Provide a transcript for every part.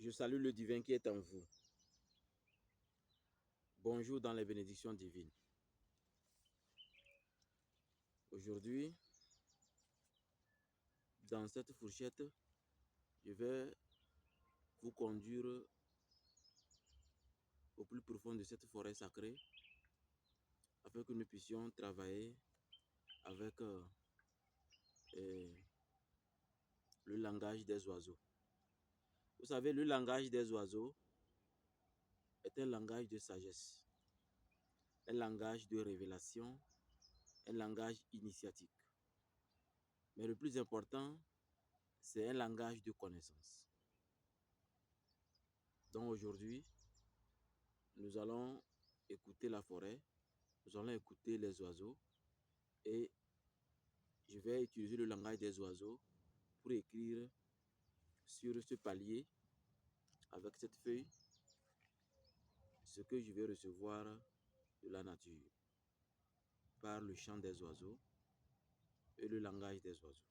Je salue le divin qui est en vous. Bonjour dans les bénédictions divines. Aujourd'hui, dans cette fourchette, je vais vous conduire au plus profond de cette forêt sacrée afin que nous puissions travailler avec le langage des oiseaux. Vous savez, le langage des oiseaux est un langage de sagesse, un langage de révélation, un langage initiatique. Mais le plus important, c'est un langage de connaissance. Donc aujourd'hui, nous allons écouter la forêt, nous allons écouter les oiseaux et je vais utiliser le langage des oiseaux pour écrire sur ce palier avec cette feuille ce que je vais recevoir de la nature par le chant des oiseaux et le langage des oiseaux.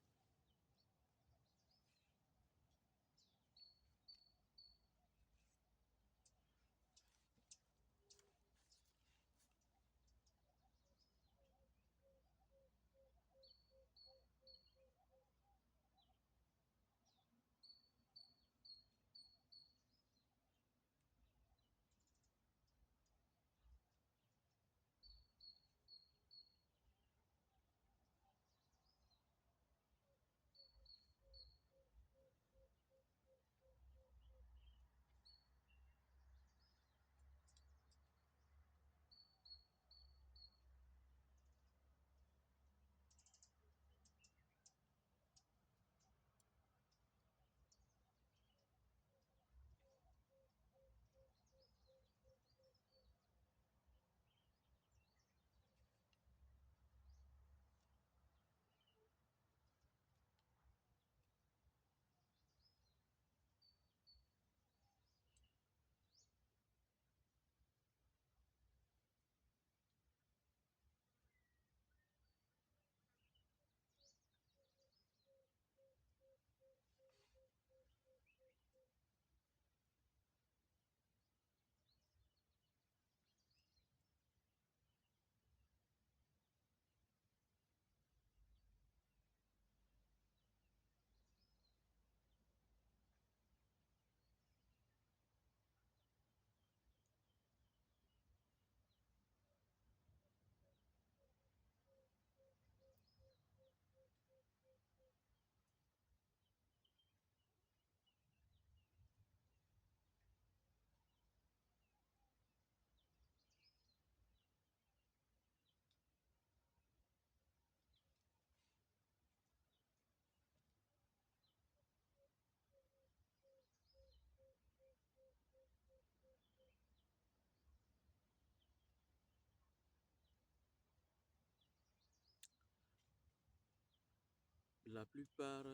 La plupart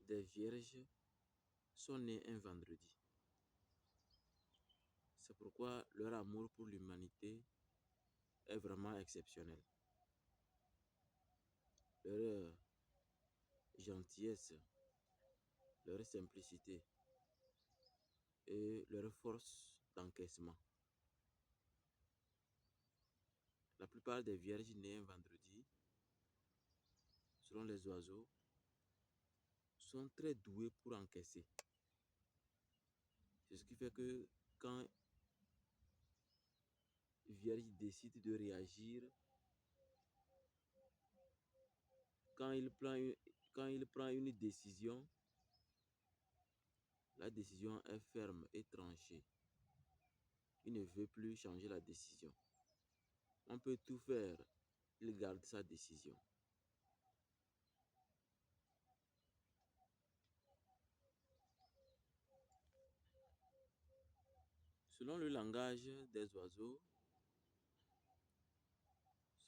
des vierges sont nées un vendredi. C'est pourquoi leur amour pour l'humanité est vraiment exceptionnel. Leur gentillesse, leur simplicité et leur force d'encaissement. La plupart des vierges nées un vendredi, selon les oiseaux, sont très douées pour encaisser. C'est ce qui fait que quand Vierge décide de réagir, quand il prend une décision, la décision est ferme et tranchée. Il ne veut plus changer la décision. On peut tout faire, il garde sa décision. Selon le langage des oiseaux,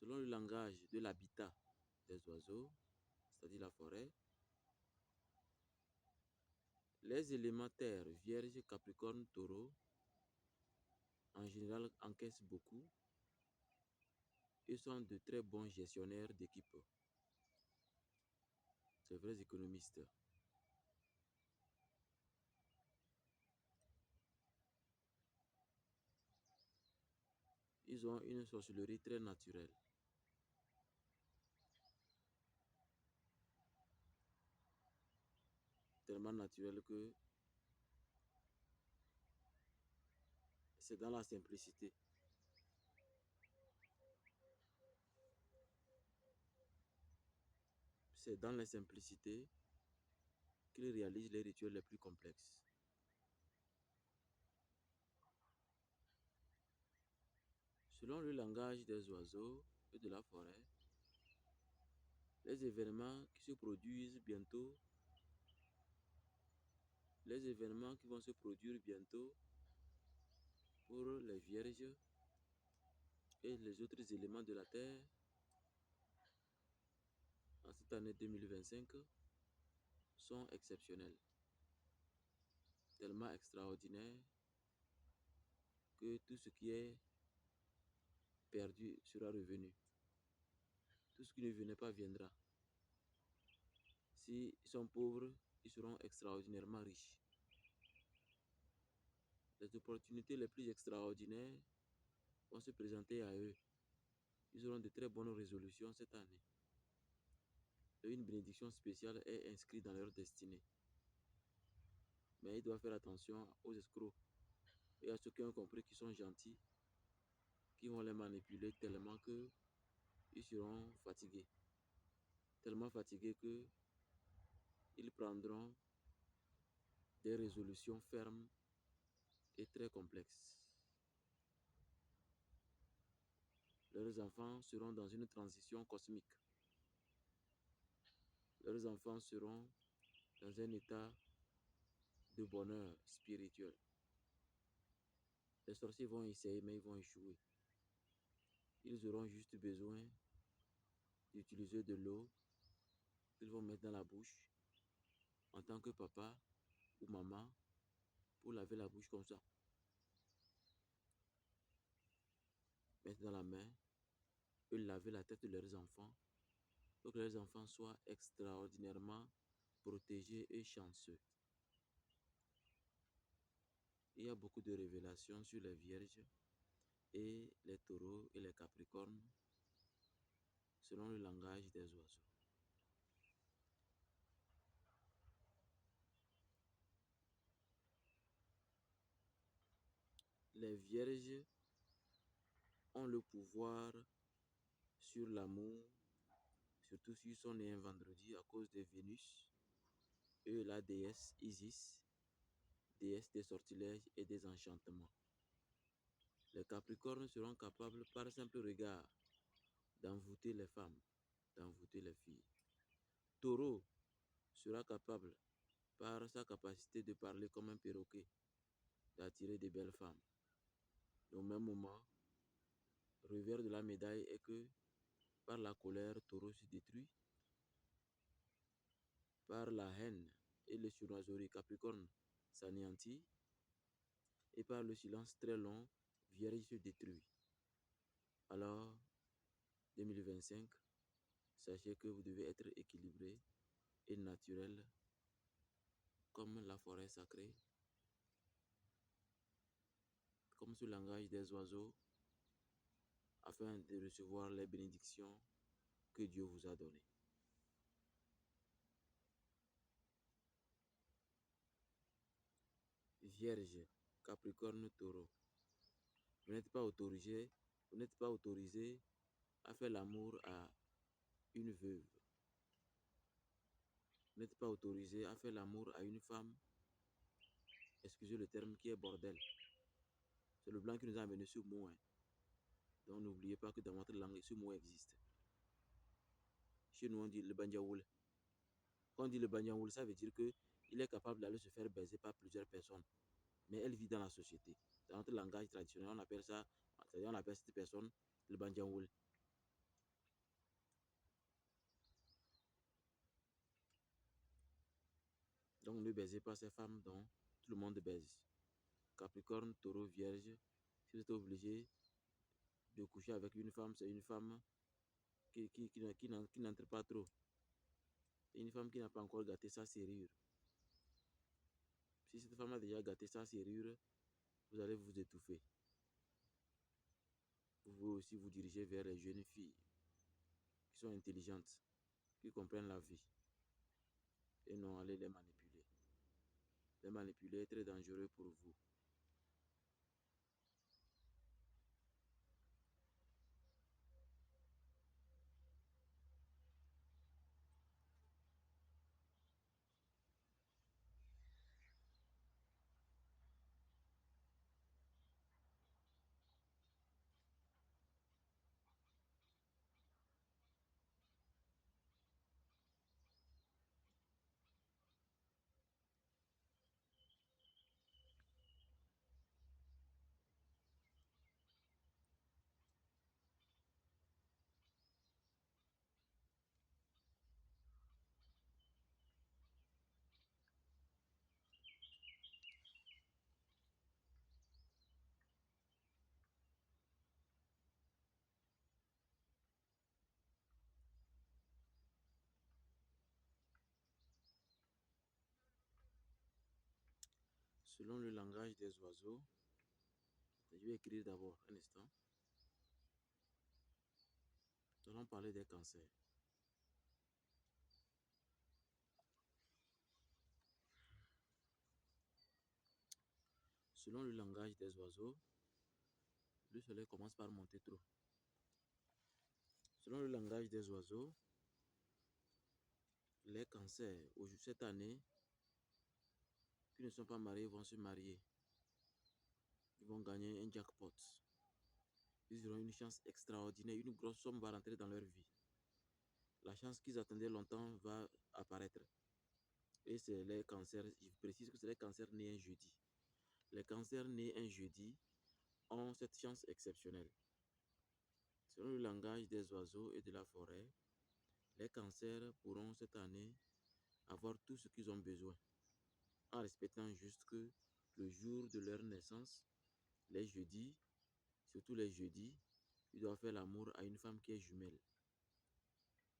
selon le langage de l'habitat des oiseaux, c'est-à-dire la forêt, les éléments terre, Vierge, Capricorne, Taureau, en général encaissent beaucoup et sont de très bons gestionnaires d'équipe. C'est vrais économistes. Ils ont une sorcellerie très naturelle. Tellement naturelle que c'est dans la simplicité. C'est dans la simplicité qu'ils réalisent les rituels les plus complexes. Selon le langage des oiseaux et de la forêt, les événements qui se produisent bientôt, les événements qui vont se produire bientôt pour les vierges et les autres éléments de la terre en cette année 2025 sont exceptionnels, tellement extraordinaires que tout ce qui est perdu sera revenu. Tout ce qui ne venait pas viendra. S'ils sont pauvres, ils seront extraordinairement riches. Les opportunités les plus extraordinaires vont se présenter à eux. Ils auront de très bonnes résolutions cette année. Et une bénédiction spéciale est inscrite dans leur destinée. Mais ils doivent faire attention aux escrocs et à ceux qui ont compris qu'ils sont gentils, qui vont les manipuler tellement que ils seront fatigués. Tellement fatigués que ils prendront des résolutions fermes et très complexes. Leurs enfants seront dans une transition cosmique. Leurs enfants seront dans un état de bonheur spirituel. Les sorciers vont essayer, mais ils vont échouer. Ils auront juste besoin d'utiliser de l'eau qu'ils vont mettre dans la bouche en tant que papa ou maman pour laver la bouche comme ça. Mettre dans la main et laver la tête de leurs enfants pour que leurs enfants soient extraordinairement protégés et chanceux. Il y a beaucoup de révélations sur les vierges et les taureaux et les capricornes selon le langage des oiseaux. Les vierges ont le pouvoir sur l'amour, surtout s'ils sont nés un vendredi à cause de Vénus et la déesse Isis, déesse des sortilèges et des enchantements. Les capricornes seront capables par simple regard d'envoûter les femmes, d'envoûter les filles. Taureau sera capable, par sa capacité de parler comme un perroquet, d'attirer de belles femmes. Au même moment, revers de la médaille est que par la colère, Taureau se détruit, par la haine et le surnagerie, Capricorne s'anéantit, et par le silence très long, Vierge se détruit. Alors, 2025, sachez que vous devez être équilibré et naturel comme la forêt sacrée, comme ce langage des oiseaux, afin de recevoir les bénédictions que Dieu vous a données. Vierge, Capricorne, Taureau. Vous n'êtes pas autorisé à faire l'amour à une veuve. Vous n'êtes pas autorisé à faire l'amour à une femme, excusez le terme, qui est bordel. C'est le blanc qui nous a amené ce mot. Donc n'oubliez pas que dans votre langue, ce mot existe. Chez nous, on dit le bandiaoul. Quand on dit le bandiaoul, ça veut dire qu'il est capable d'aller se faire baiser par plusieurs personnes. Mais elle vit dans la société. Dans notre langage traditionnel, on appelle ça, c'est-à-dire on appelle cette personne le bandiaoul. Donc ne baisez pas ces femmes dont tout le monde baise. Capricorne, Taureau, Vierge, si vous êtes obligé de coucher avec une femme, c'est une femme qui n'entre pas trop. C'est une femme qui n'a pas encore gâté sa serrure. Si cette femme a déjà gâté sa serrure, vous allez vous étouffer. Vous pouvez aussi vous diriger vers les jeunes filles qui sont intelligentes, qui comprennent la vie, et non aller les manipuler. Les manipuler est très dangereux pour vous. Selon le langage des oiseaux, je vais écrire d'abord un instant. Nous allons parler des cancers. Selon le langage des oiseaux, le soleil commence par monter trop. Selon le langage des oiseaux, les cancers, cette année, qui ne sont pas mariés vont se marier. Ils vont gagner un jackpot. Ils auront une chance extraordinaire, une grosse somme va rentrer dans leur vie. La chance qu'ils attendaient longtemps va apparaître. Et c'est les cancers, je précise que c'est les cancers nés un jeudi. Les cancers nés un jeudi ont cette chance exceptionnelle. Selon le langage des oiseaux et de la forêt, les cancers pourront cette année avoir tout ce qu'ils ont besoin, en respectant juste que le jour de leur naissance, les jeudis, surtout les jeudis, ils doivent faire l'amour à une femme qui est jumelle.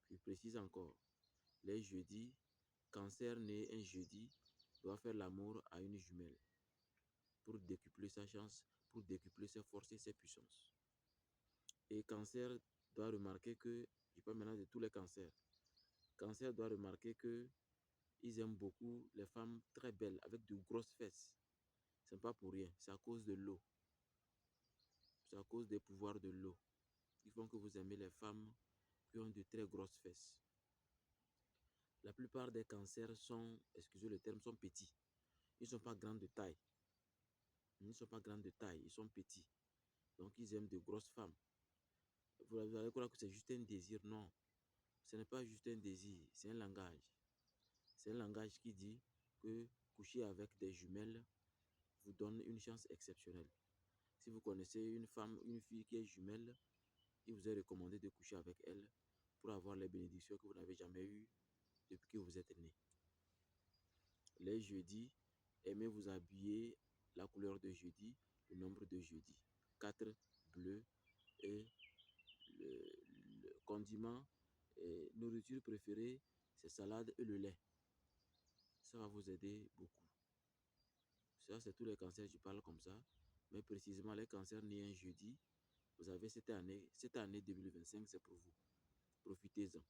Je précise encore, les jeudis, cancer né un jeudi, doit faire l'amour à une jumelle pour décupler sa chance, pour décupler ses forces et ses puissances. Et cancer doit remarquer que, je parle maintenant de tous les cancers, cancer doit remarquer que ils aiment beaucoup les femmes très belles avec de grosses fesses. Ce n'est pas pour rien, c'est à cause de l'eau. C'est à cause des pouvoirs de l'eau. Ils font que vous aimez les femmes qui ont de très grosses fesses. La plupart des cancers sont, excusez le terme, sont petits. Ils ne sont pas grands de taille. Ils ne sont pas grands de taille, ils sont petits. Donc ils aiment de grosses femmes. Vous allez croire que c'est juste un désir. Non, ce n'est pas juste un désir, c'est un langage. C'est un langage qui dit que coucher avec des jumelles vous donne une chance exceptionnelle. Si vous connaissez une femme, une fille qui est jumelle, il vous est recommandé de coucher avec elle pour avoir les bénédictions que vous n'avez jamais eues depuis que vous êtes né. Les jeudis, aimez vous habiller la couleur de jeudi, le nombre de jeudi. 4 bleu et le condiment et nourriture préférée, c'est salade et le lait. Ça va vous aider beaucoup. Ça, c'est tous les cancers, je parle comme ça. Mais précisément, les cancers nés un jeudi, vous avez cette année 2025, c'est pour vous. Profitez-en.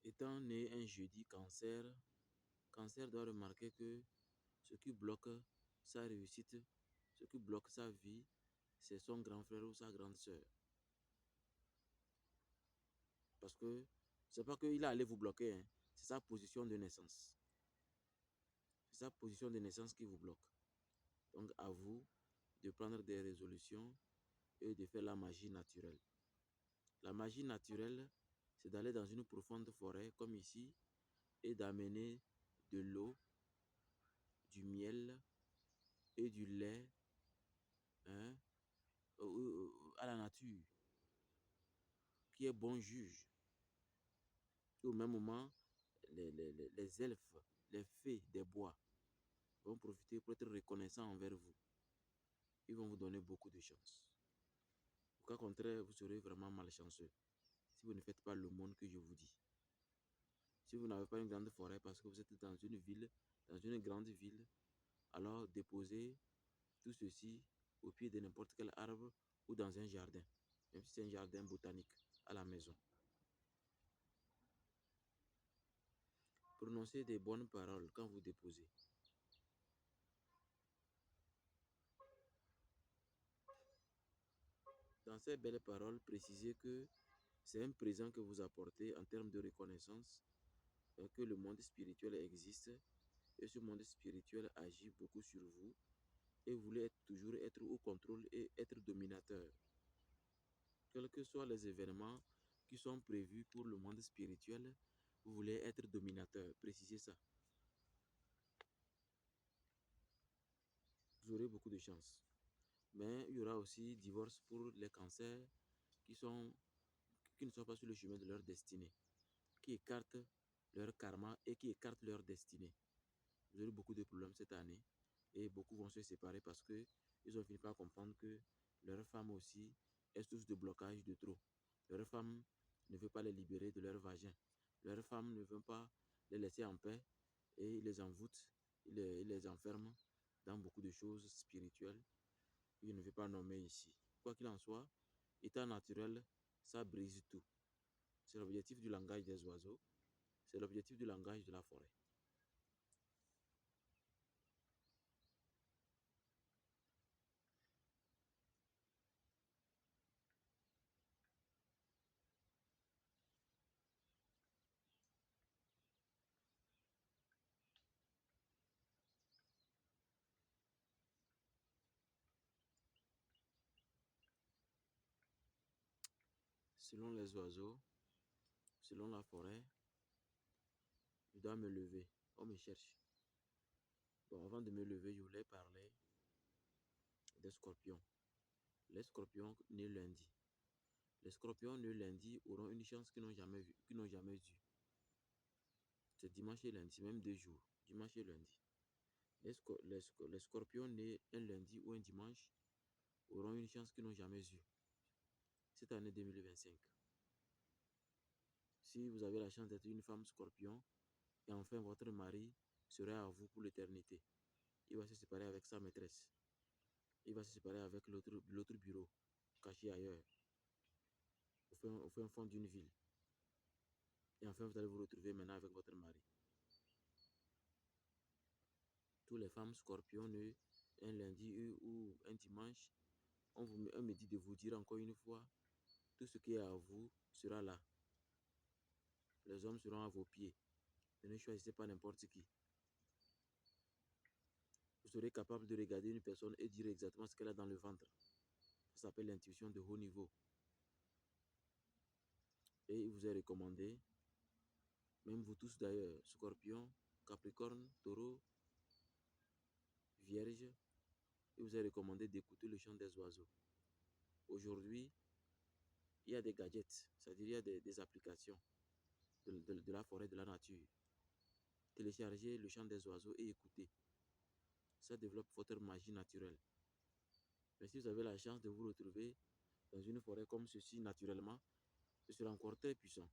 Étant né un jeudi cancer doit remarquer que ce qui bloque sa réussite, ce qui bloque sa vie, c'est son grand frère ou sa grande sœur. Parce que c'est pas qu'il a allé vous bloquer, hein, c'est sa position de naissance. C'est sa position de naissance qui vous bloque. Donc à vous de prendre des résolutions et de faire la magie naturelle. La magie naturelle, c'est d'aller dans une profonde forêt comme ici et d'amener de l'eau, du miel et du lait, hein, à la nature, qui est bon juge. Et au même moment, les elfes, les fées des bois vont profiter pour être reconnaissants envers vous. Ils vont vous donner beaucoup de chance. Au cas contraire, vous serez vraiment malchanceux si vous ne faites pas le monde que je vous dis. Si vous n'avez pas une grande forêt parce que vous êtes dans une ville, dans une grande ville, alors déposez tout ceci au pied de n'importe quel arbre ou dans un jardin, même si c'est un jardin botanique à la maison. Prononcez des bonnes paroles quand vous déposez. Dans ces belles paroles, précisez que c'est un présent que vous apportez en termes de reconnaissance, que le monde spirituel existe et ce monde spirituel agit beaucoup sur vous et vous voulez toujours être au contrôle et être dominateur. Quels que soient les événements qui sont prévus pour le monde spirituel, vous voulez être dominateur. Précisez ça. Vous aurez beaucoup de chance. Mais il y aura aussi divorce pour les cancers qui ne sont pas sur le chemin de leur destinée, qui écartent leur karma et qui écartent leur destinée. Vous aurez beaucoup de problèmes cette année et beaucoup vont se séparer parce que ils ont fini par comprendre que leur femme aussi est source de blocage de trop. Leur femme ne veut pas les libérer de leur vagin. Leur femme ne veut pas les laisser en paix et il les envoûte, il les enferme dans beaucoup de choses spirituelles. Il ne veut pas nommer ici. Quoi qu'il en soit, état naturel, ça brise tout. C'est l'objectif du langage des oiseaux. C'est l'objectif du langage de la forêt. Selon les oiseaux, selon la forêt, je dois me lever. On me cherche. Bon, avant de me lever, je voulais parler des scorpions. Les scorpions nés lundi. Les scorpions nés lundi auront une chance qu'ils n'ont jamais vue, qu'ils n'ont jamais eue. C'est dimanche et lundi, même 2 jours. Dimanche et lundi. Les scorpions nés un lundi ou un dimanche auront une chance qu'ils n'ont jamais eue. Cette année 2025. Si vous avez la chance d'être une femme scorpion, et enfin votre mari sera à vous pour l'éternité. Il va se séparer avec sa maîtresse. Il va se séparer avec l'autre bureau, caché ailleurs, au fin fond d'une ville. Et enfin, vous allez vous retrouver maintenant avec votre mari. Toutes les femmes scorpions nées un lundi ou un dimanche, on me dit de vous dire encore une fois, tout ce qui est à vous sera là. Les hommes seront à vos pieds. Ne choisissez pas n'importe qui. Vous serez capable de regarder une personne et dire exactement ce qu'elle a dans le ventre. Ça s'appelle l'intuition de haut niveau. Et il vous est recommandé, même vous tous d'ailleurs, Scorpion, Capricorne, Taureau, Vierge, il vous est recommandé d'écouter le chant des oiseaux. Aujourd'hui, il y a des gadgets, c'est-à-dire il y a des applications de la forêt, de la nature. Téléchargez le chant des oiseaux et écoutez. Ça développe votre magie naturelle. Mais si vous avez la chance de vous retrouver dans une forêt comme ceci naturellement, ce sera encore très puissant.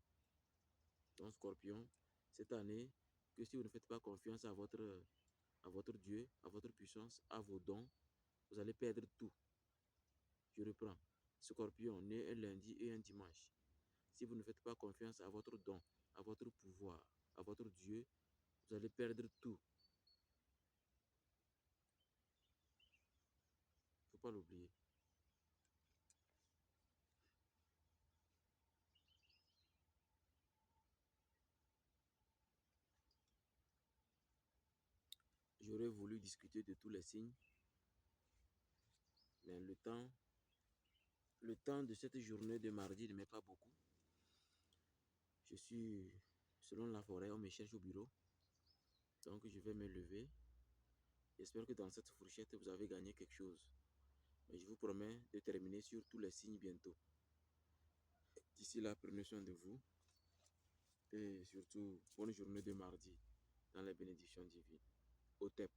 Donc, Scorpion, cette année, que si vous ne faites pas confiance à votre Dieu, à votre puissance, à vos dons, vous allez perdre tout. Je reprends. Scorpion, né un lundi et un dimanche. Si vous ne faites pas confiance à votre don, à votre pouvoir, à votre Dieu, vous allez perdre tout. Il ne faut pas l'oublier. J'aurais voulu discuter de tous les signes, mais le temps de cette journée de mardi ne m'est pas beaucoup. Je suis, selon la forêt, on me cherche au bureau. Donc je vais me lever. J'espère que dans cette fourchette, vous avez gagné quelque chose. Mais je vous promets de terminer sur tous les signes bientôt. D'ici là, prenez soin de vous. Et surtout, bonne journée de mardi dans les bénédictions divines. Au TEP.